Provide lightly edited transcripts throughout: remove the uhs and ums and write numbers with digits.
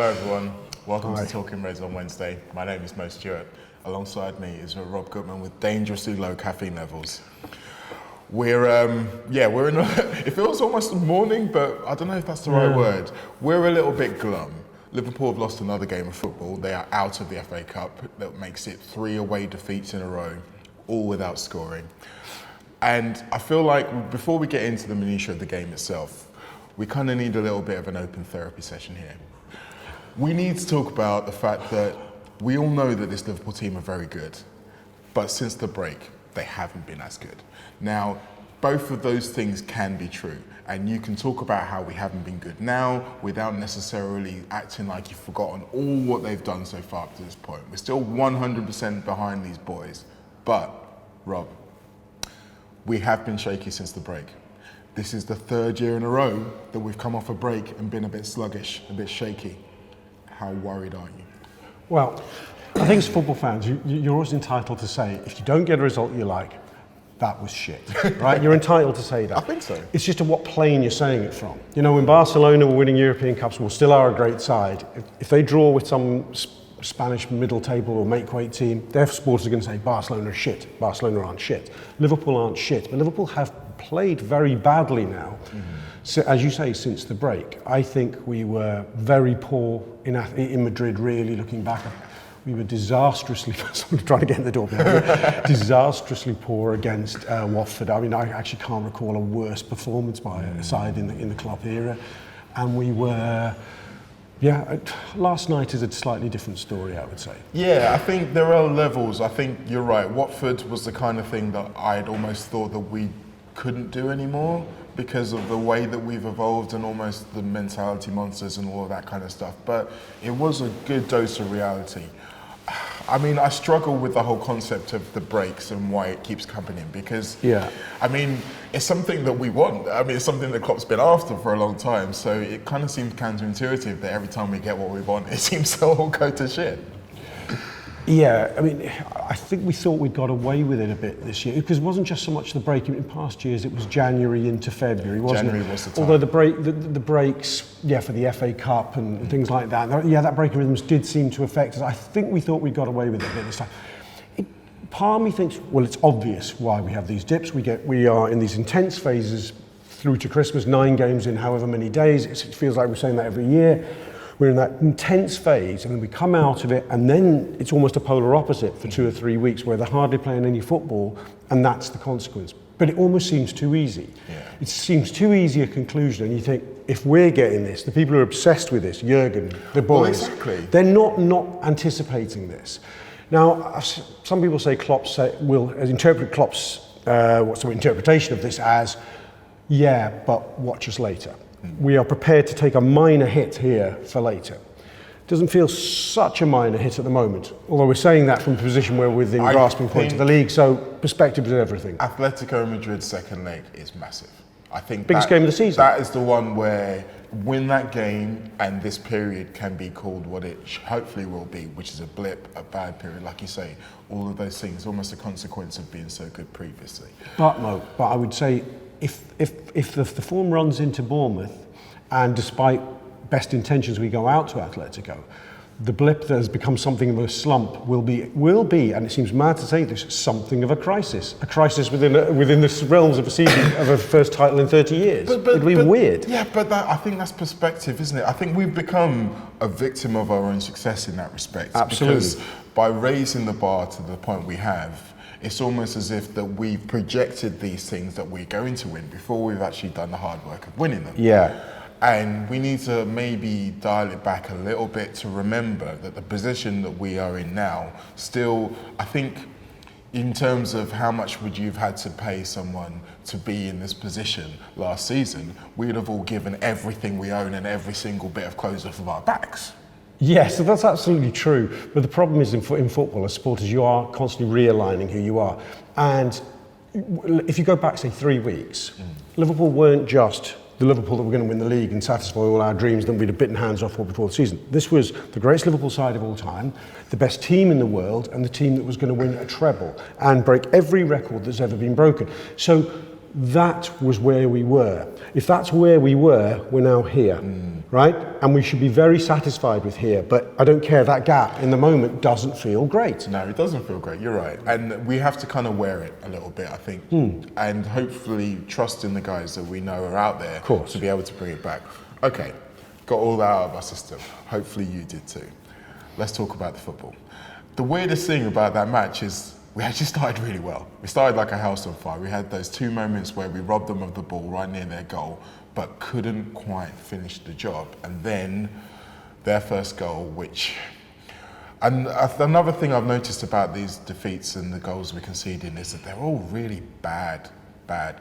Hello everyone, welcome Hi. to Talking Reds on Wednesday. My name is Mo Stewart. Alongside me is Rob Gutmann with dangerously low caffeine levels. We're in it feels almost morning, but I don't know if that's the right word. We're a little bit glum. Liverpool have lost another game of football. They are out of the FA Cup. That makes it 3 away defeats in a row, all without scoring. And I feel like before we get into the minutiae of the game itself, we kind of need a little bit of an open therapy session here. We need to talk about the fact that we all know that this Liverpool team are very good, but since the break, they haven't been as good. Now, both of those things can be true, and you can talk about how we haven't been good now without necessarily acting like you've forgotten all what they've done so far up to this point. We're still 100% behind these boys, but, Rob, we have been shaky since the break. This is the third year in a row that we've come off a break and been a bit sluggish, a bit shaky. How worried are you? Well, I think as football fans, you're always entitled to say, if you don't get a result you like, that was shit, right? You're entitled to say that. I think so. It's just what plane you're saying it from. You know, when Barcelona were winning European Cups, well, still are a great side. If they draw with some Spanish middle table or make-weight team, their supporters are going to say, Barcelona are shit, Barcelona aren't shit. Liverpool aren't shit, but Liverpool have played very badly now. So, as you say, since the break. I think we were very poor in Madrid, really, looking back. We were disastrously, someone's trying to get in the door behind me, disastrously poor against Watford. I mean, I actually can't recall a worse performance by a side in the club era. And we were, last night is a slightly different story, I would say. Yeah, I think there are levels. I think you're right. Watford was the kind of thing that I'd almost thought that we couldn't do anymore because of the way that we've evolved and almost the mentality monsters and all of that kind of stuff. But it was a good dose of reality. I mean, I struggle with the whole concept of the breaks and why it keeps coming in because, I mean, it's something that we want. I mean, it's something that Klopp's been after for a long time. So it kind of seems counterintuitive that every time we get what we want, it seems to all go to shit. Yeah, I mean, I think we thought we'd got away with it a bit this year because it wasn't just so much the break. In past years, it was January into February, wasn't it? January was the time. Although the breaks, for the FA Cup and things like that, that break rhythms did seem to affect us. I think we thought we'd got away with it a bit this time. Part of me thinks, well, it's obvious why we have these dips. We are in these intense phases through to Christmas, 9 games in however many days. It feels like we're saying that every year. We're in that intense phase and then we come out of it and then it's almost a polar opposite for 2 or 3 weeks where they're hardly playing any football and that's the consequence. But it almost seems too easy. Yeah. It seems too easy a conclusion and you think, if we're getting this, the people who are obsessed with this, Jurgen, the boys, they're not anticipating this. Now, some people say will interpret Klopp's interpretation of this as, but watch us later. We are prepared to take a minor hit here for later. Doesn't feel such a minor hit at the moment, although we're saying that from a position where we're within grasping point of the league, so perspective is everything. Atletico Madrid's second leg is massive. I think biggest game of the season. That is the one where win that game and this period can be called what it hopefully will be, which is a blip, a bad period, like you say, all of those things, almost a consequence of being so good previously. But I would say if the form runs into Bournemouth, and despite best intentions we go out to Atletico, the blip that has become something of a slump will be, and it seems mad to say this, something of a crisis within the realms of a season of a first title in 30 years. It'd be weird. Yeah, but I think that's perspective, isn't it? I think we've become a victim of our own success in that respect. Absolutely. Because by raising the bar to the point we have, it's almost as if that we've projected these things that we're going to win before we've actually done the hard work of winning them. Yeah. And we need to maybe dial it back a little bit to remember that the position that we are in now, still, I think, in terms of how much would you have had to pay someone to be in this position last season, we'd have all given everything we own and every single bit of clothes off of our backs. Yes, so that's absolutely true. But the problem is in football, as supporters, you are constantly realigning who you are. And if you go back, say, 3 weeks, Liverpool weren't just the Liverpool that were going to win the league and satisfy all our dreams that we'd have bitten hands off for before the season. This was the greatest Liverpool side of all time, the best team in the world, and the team that was going to win a treble and break every record that's ever been broken. So that was where we were. If that's where we were, we're now here, right? And we should be very satisfied with here, but I don't care, that gap in the moment doesn't feel great. No, it doesn't feel great, you're right. And we have to kind of wear it a little bit, I think. And hopefully trust in the guys that we know are out there to be able to bring it back. Okay, got all that out of our system. Hopefully you did too. Let's talk about the football. The weirdest thing about that match is we actually started really well. We started like a house on fire. We had those 2 moments where we robbed them of the ball right near their goal, but couldn't quite finish the job. And then their first goal, which... And another thing I've noticed about these defeats and the goals we're conceding is that they're all really bad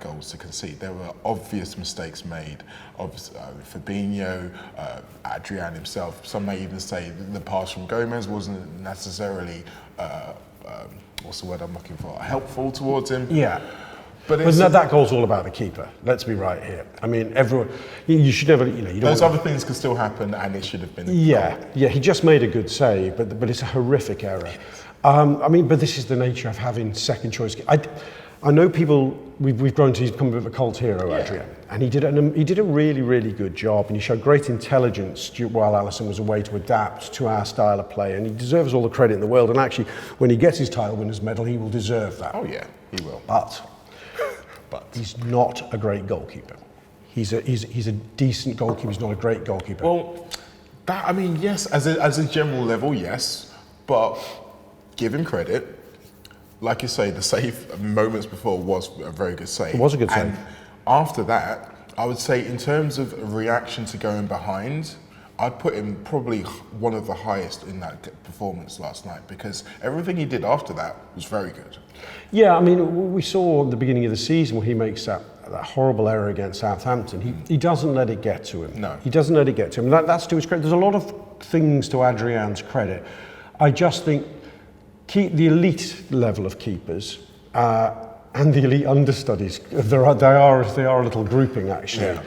goals to concede. There were obvious mistakes made. Fabinho, Adrian himself. Some may even say the pass from Gomez wasn't necessarily... what's the word I'm looking for? Helpful towards him. Yeah. But that goal's all about the keeper. Let's be right here. I mean, everyone, you should never, you don't those other things can still happen, and it should have been. Yeah, he just made a good save, but it's a horrific error. I mean, but this is the nature of having second choice. I know people. We've grown to become a bit of a cult hero, Adrian, and he did a really, really good job, and he showed great intelligence while Alisson was away to adapt to our style of play, and he deserves all the credit in the world. And actually, when he gets his title winners medal, he will deserve that. Oh yeah, he will. But he's not a great goalkeeper. He's a decent goalkeeper. He's not a great goalkeeper. Well, yes, as a general level, yes, but give him credit. Like you say, the save moments before was a very good save. It was a good save. And after that, I would say in terms of reaction to going behind, I'd put him probably one of the highest in that performance last night, because everything he did after that was very good. Yeah, I mean, we saw at the beginning of the season where he makes that horrible error against Southampton. He doesn't let it get to him. No. He doesn't let it get to him. That's to his credit. There's a lot of things to Adrian's credit. I just think keep the elite level of keepers and the elite understudies, they are a little grouping actually,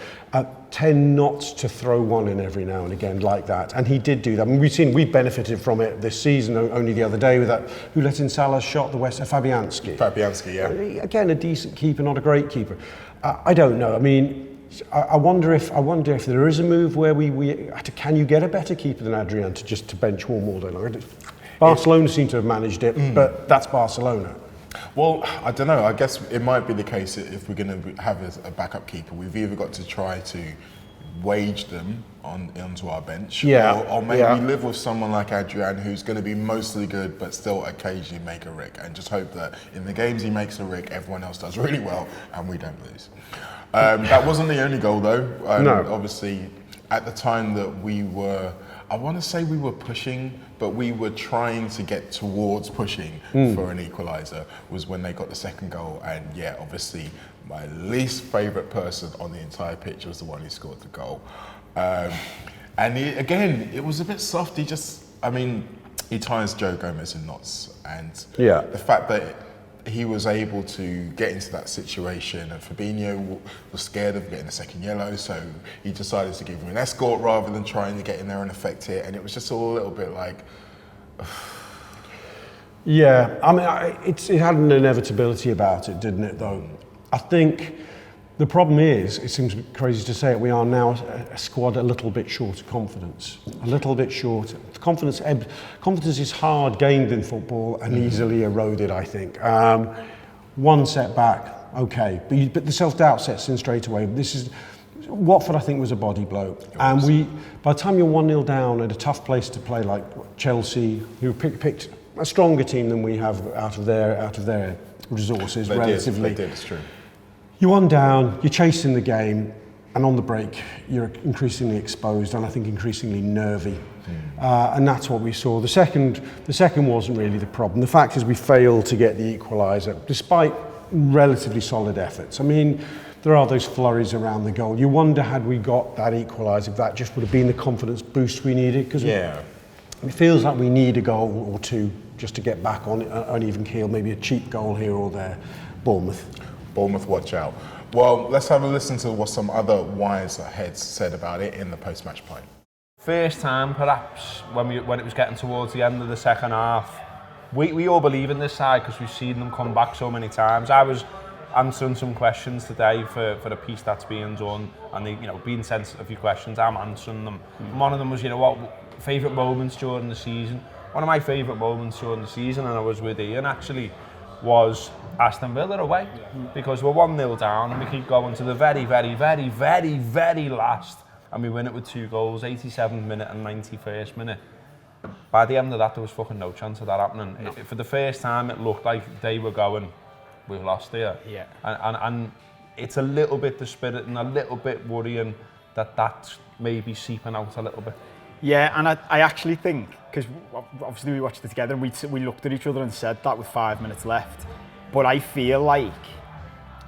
tend not to throw one in every now and again like that. And he did do that. I mean, we've benefited from it this season, only the other day with that, who let in Salah's shot, Fabianski. Fabianski, yeah. Again, a decent keeper, not a great keeper. I don't know. I mean, I wonder if there is a move where can you get a better keeper than Adrian to bench one all day long? Barcelona seem to have managed it, but that's Barcelona. Well, I don't know. I guess it might be the case that if we're going to have a backup keeper, we've either got to try to wage them onto our bench, or maybe live with someone like Adrian, who's going to be mostly good but still occasionally make a rick, and just hope that in the games he makes a rick, everyone else does really well and we don't lose. That wasn't the only goal though. No. Obviously, at the time that we were, I want to say we were pushing, but we were trying to get towards pushing for an equaliser, was when they got the second goal. And yeah, obviously my least favourite person on the entire pitch was the one who scored the goal. And it was a bit soft. He ties Joe Gomez in knots. And the fact that he was able to get into that situation, and Fabinho was scared of getting a second yellow, so he decided to give him an escort rather than trying to get in there and affect it, and it was just all a little bit like... Yeah, I mean, it had an inevitability about it, didn't it, though? I think the problem is, it seems crazy to say it, we are now a squad a little bit short of confidence. A little bit short. Confidence is hard gained in football and easily eroded, I think. One setback, okay, but the self-doubt sets in straight away. Watford, I think, was a body blow. And by the time you're 1-0 down at a tough place to play like Chelsea, who picked a stronger team than we have out of their resources, relatively. They did, it's true. You're 1 down, you're chasing the game, and on the break, you're increasingly exposed and I think increasingly nervy. And that's what we saw. The second wasn't really the problem. The fact is we failed to get the equaliser, despite relatively solid efforts. I mean, there are those flurries around the goal. You wonder, had we got that equaliser, if that just would have been the confidence boost we needed, because it feels like we need a goal or two just to get back on an even keel, maybe a cheap goal here or there. Bournemouth, watch out. Well, let's have a listen to what some other wise heads said about it in the post-match pint. First time, perhaps, when it was getting towards the end of the second half, we all believe in this side because we've seen them come back so many times. I was answering some questions today for a piece that's being done, and they, being sent a few questions, I'm answering them. And one of them was, favourite moments during the season. One of my favourite moments during the season, and I was with Ian actually, was Aston Villa away, because we're 1-0 down and we keep going to the very, very, very, very, very last, and we win it with 2 goals, 87th minute and 91st minute. By the end of that, there was fucking no chance of that happening. No. For the first time, it looked like they were going, we've lost here. Yeah. And it's a little bit dispiriting, a little bit worrying that that's maybe seeping out a little bit. Yeah, and I actually think, because obviously we watched it together and we looked at each other and said that with 5 minutes left, but I feel like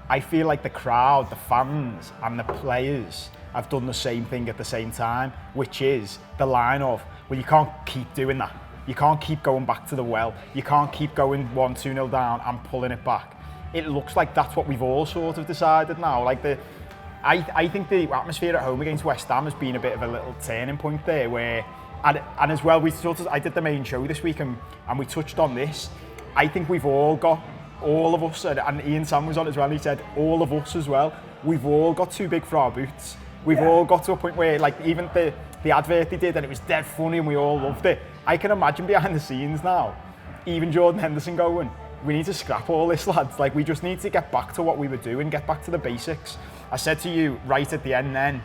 the crowd, the fans and the players have done the same thing at the same time, which is the line of, well, you can't keep doing that. You can't keep going back to the well. You can't keep going 1-2-0 down and pulling it back. It looks like that's what we've all sort of decided now. I think the atmosphere at home against West Ham has been a bit of a little turning point there, where, and as well, I did the main show this week and we touched on this. I think we've all got, all of us, and Ian Sam was on as well, he said, all of us as well, we've all got too big for our boots. We've all got to a point where, even the advert they did, and it was dead funny and we all loved it. I can imagine behind the scenes now, even Jordan Henderson going, we need to scrap all this, lads. We just need to get back to what we were doing, get back to the basics. I said to you right at the end then,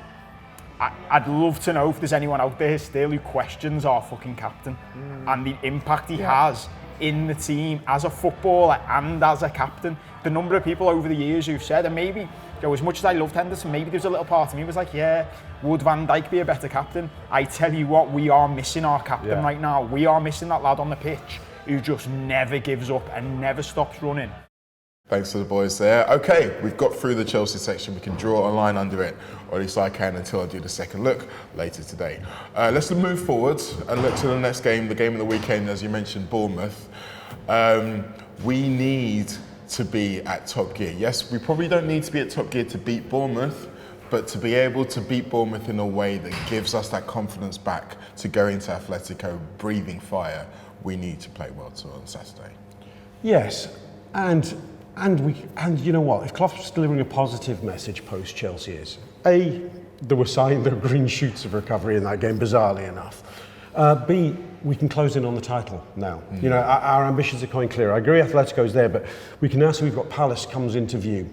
I'd love to know if there's anyone out there still who questions our fucking captain and the impact he has in the team as a footballer and as a captain. The number of people over the years who've said, and maybe, as much as I loved Henderson, maybe there's a little part of me was like, yeah, would Van Dijk be a better captain? I tell you what, we are missing our captain right now. We are missing that lad on the pitch who just never gives up and never stops running. Thanks to the boys there. Okay, we've got through the Chelsea section. We can draw a line under it, or at least I can until I do the second look later today. Let's move forward and look to the next game, the game of the weekend, as you mentioned, Bournemouth. We need to be at top gear. Yes, we probably don't need to be at top gear to beat Bournemouth, but to be able to beat Bournemouth in a way that gives us that confidence back to go into Atletico breathing fire, we need to play well on Saturday. Yes, and you know what? If Klopp's delivering a positive message post Chelsea is, A, there were green shoots of recovery in that game, bizarrely enough. B, we can close in on the title now. Our ambitions are quite clear. I agree Atletico's there, but we can now see we've got Palace comes into view.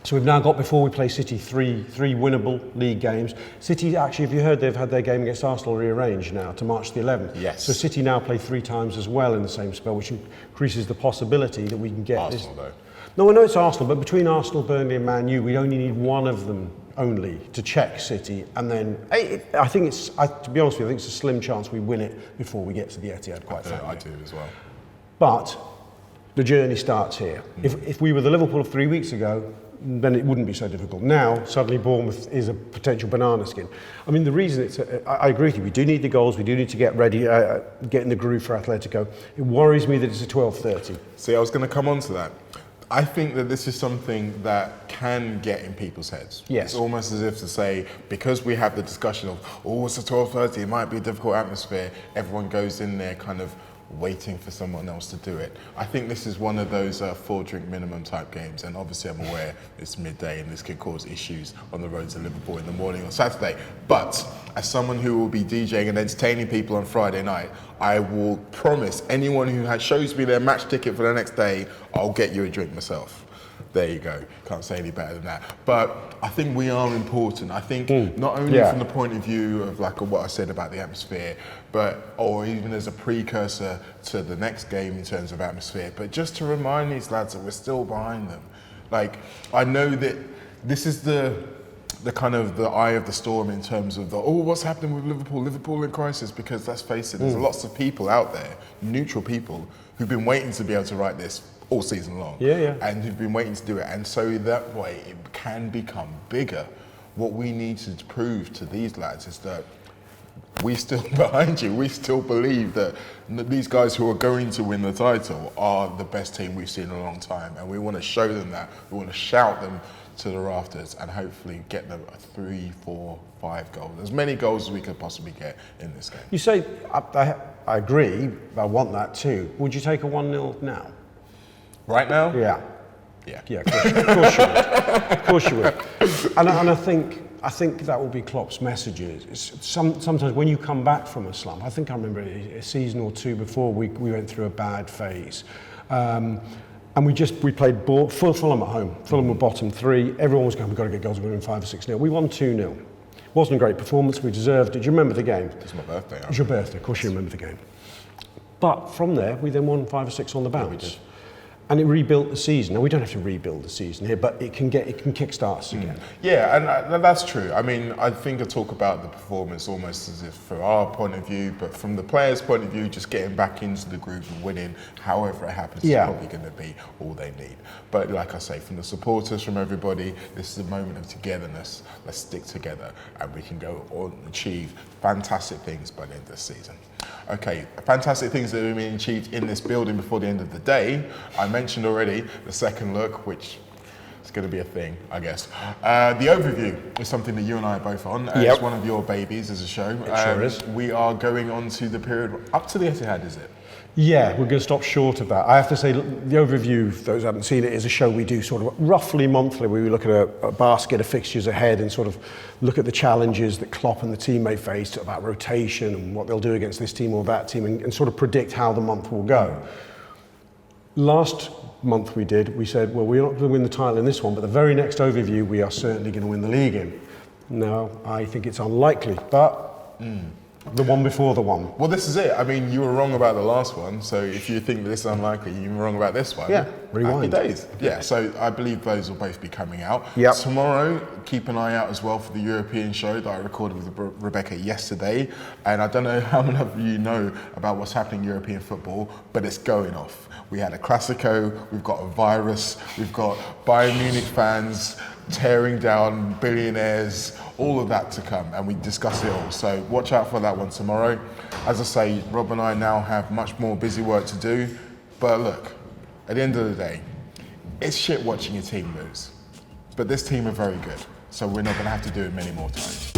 So we've now got, before we play City, three winnable league games. City, actually, if you heard, they've had their game against Arsenal rearranged now to March the 11th. Yes. So City now play 3 times as well in the same spell, which increases the possibility that we can get Arsenal, though. No, I know it's Arsenal, but between Arsenal, Burnley and Man U, we only need one of them only to check City, and then I think to be honest with you, I think it's a slim chance we win it before we get to the Etihad, quite frankly. I do as well. But the journey starts here. If we were the Liverpool of 3 weeks ago, then it wouldn't be so difficult. Now, suddenly Bournemouth is a potential banana skin. I mean, the reason I agree with you, we do need the goals, we do need to get ready, get in the groove for Atletico. It worries me that it's a 12:30. See, I was going to come on to that. I think that this is something that can get in people's heads. Yes. It's almost as if to say, because we have the discussion of, it's a 12:30, it might be a difficult atmosphere, everyone goes in there kind of waiting for someone else to do it. I think this is one of those 4-drink minimum type games, and obviously I'm aware it's midday and this could cause issues on the road to Liverpool in the morning on Saturday. But as someone who will be DJing and entertaining people on Friday night, I will promise anyone who shows me their match ticket for the next day, I'll get you a drink myself. There you go. Can't say any better than that. But I think we are important. I think not only from the point of view of what I said about the atmosphere, or even as a precursor to the next game in terms of atmosphere, but just to remind these lads that we're still behind them. I know that this is the kind of the eye of the storm in terms of what's happening with Liverpool in crisis, because let's face it, there's lots of people out there, neutral people, who've been waiting to be able to write this all season long. And who've been waiting to do it. And so that way it can become bigger. What we need to prove to these lads is that we still behind you. We still believe that these guys who are going to win the title are the best team we've seen in a long time. And we want to show them that. We want to shout them to the rafters and hopefully get them 3, 4, 5 goals. As many goals as we could possibly get in this game. You say, I agree, I want that too. Would you take a 1-0 now? Right now? Yeah. Yeah. Yeah, of course you would. Of course you would. And I think that will be Klopp's messages. Sometimes when you come back from a slump, I think I remember a season or two before we went through a bad phase. And we played Fulham at home. Fulham were bottom 3. Everyone was going, we've got to get goals, we're winning 5 or 6-0. We won 2-0. Wasn't a great performance, we deserved it. Do you remember the game? It's my birthday. It was your birthday, of course you remember the game. But from there, we then won 5 or 6 on the bounce. Yeah, we did. And it rebuilt the season. Now, we don't have to rebuild the season here, but it can kickstart us again. Yeah, and that's true. I mean, I think I talk about the performance almost as if from our point of view, but from the players' point of view, just getting back into the groove and winning, however it happens, is probably going to be all they need. But like I say, from the supporters, from everybody, this is a moment of togetherness. Let's stick together and we can go on and achieve fantastic things by the end of the season. Okay, fantastic things that have been achieved in this building before the end of the day. I mentioned already the second look, which is going to be a thing, I guess. The overview is something that you and I are both on. It's one of your babies as a show. It sure is. We are going on to the period up to the Etihad, is it? Yeah, we're going to stop short of that. I have to say, the overview, for those who haven't seen it, is a show we do sort of roughly monthly, where we look at a basket of fixtures ahead and sort of look at the challenges that Klopp and the team may face about rotation and what they'll do against this team or that team and sort of predict how the month will go. Last month we said, well, we're not going to win the title in this one, but the very next overview, we are certainly going to win the league in. Now, I think it's unlikely, but the one before the one. Well, this is it. I mean, you were wrong about the last one, so if you think that this is unlikely, you were wrong about this one. Yeah, rewind. Happy days. Yeah, so I believe those will both be coming out. Yep. Tomorrow, keep an eye out as well for the European show that I recorded with Rebecca yesterday. And I don't know how many of you know about what's happening in European football, but it's going off. We had a Classico, we've got a virus, we've got Bayern Munich fans tearing down billionaires, all of that to come, and we discuss it all. So watch out for that one tomorrow. As I say, Rob and I now have much more busy work to do, but look, at the end of the day, it's shit watching your team lose. But this team are very good, so we're not going to have to do it many more times.